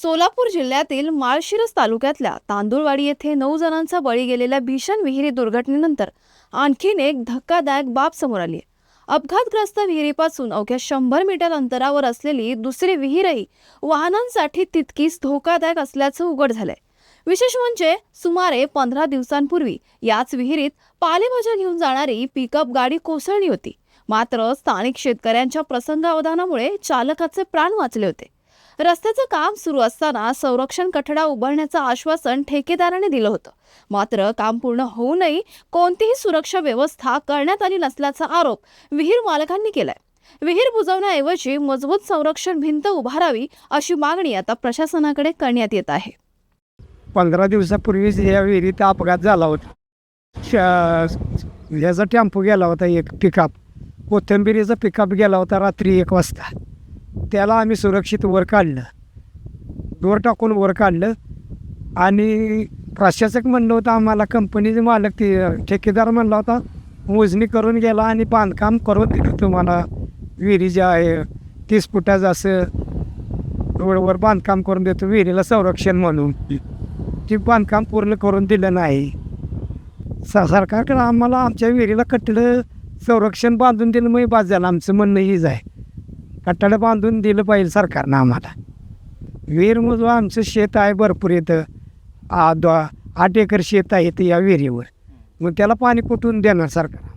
सोलापूर जिल्ह्यातील माळशिरस तालुक्यातल्या तांदुळवाडी येथे 9 जणांचा बळी गेलेल्या भीषण विहिरी दुर्घटनेनंतर आणखीन एक धक्कादायक बाब समोर आली आहे. अपघातग्रस्त विहिरीपासून अवघ्या 100 मीटर अंतरावर असलेली दुसरी विहीरही वाहनांसाठी तितकीच धोकादायक असल्याचं उघड झालंय. विशेष म्हणजे सुमारे 15 दिवसांपूर्वी याच विहिरीत पालेभाज्या घेऊन जाणारी पिकअप गाडी कोसळली होती. मात्र स्थानिक शेतकऱ्यांच्या प्रसंगावधानामुळे चालकाचे प्राण वाचले होते. रस्त्याचं काम सुरू असताना संरक्षण कठडा उभारण्याचं आश्वासन ठेकेदाराने दिलं होतं. मात्र काम पूर्ण होऊनही कोणतीही सुरक्षा व्यवस्था करण्यात आली नसल्याचा आरोप विहीर मालकांनी केलाय. विहीर बुजवण्याऐवजी मजबूत संरक्षण भिंत उभारावी अशी मागणी आता प्रशासनाकडे करण्यात येत आहे. 15 दिवसापूर्वीच या विहिरीत अपघात झाला होता. ह्याचा टेम्पो गेला होता, एक पिकअप, कोथिंबिरीचा पिकअप गेला होता रात्री 1 वाजता. त्याला आम्ही सुरक्षित वर काढलं, दोर टाकून वर काढलं. आणि प्रशासक म्हणलं होतं आम्हाला, कंपनीचे मालक ते ठेकेदार म्हणला होता मोजणी करून गेला आणि बांधकाम करून दिलं तुम्हाला. विहिरीच्या आहे 30 फुटाचं असं रोडवर बांधकाम करून देतो विहिरीला संरक्षण म्हणून. ते बांधकाम पूर्ण करून दिलं नाही. सरकारकडे आम्हाला आमच्या विहिरीला कठडं संरक्षण बांधून दिलं मग बाज झालं. आमचं म्हणणं हीच आहे, कठडं बांधून दिलं पाहिजे सरकारनं आम्हाला. विहीरमधून आमचं शेत आहे भरपूर, येतं 8 एकर शेत आहे या विहिरीवर. मग त्याला पाणी कुठून देणार सरकार?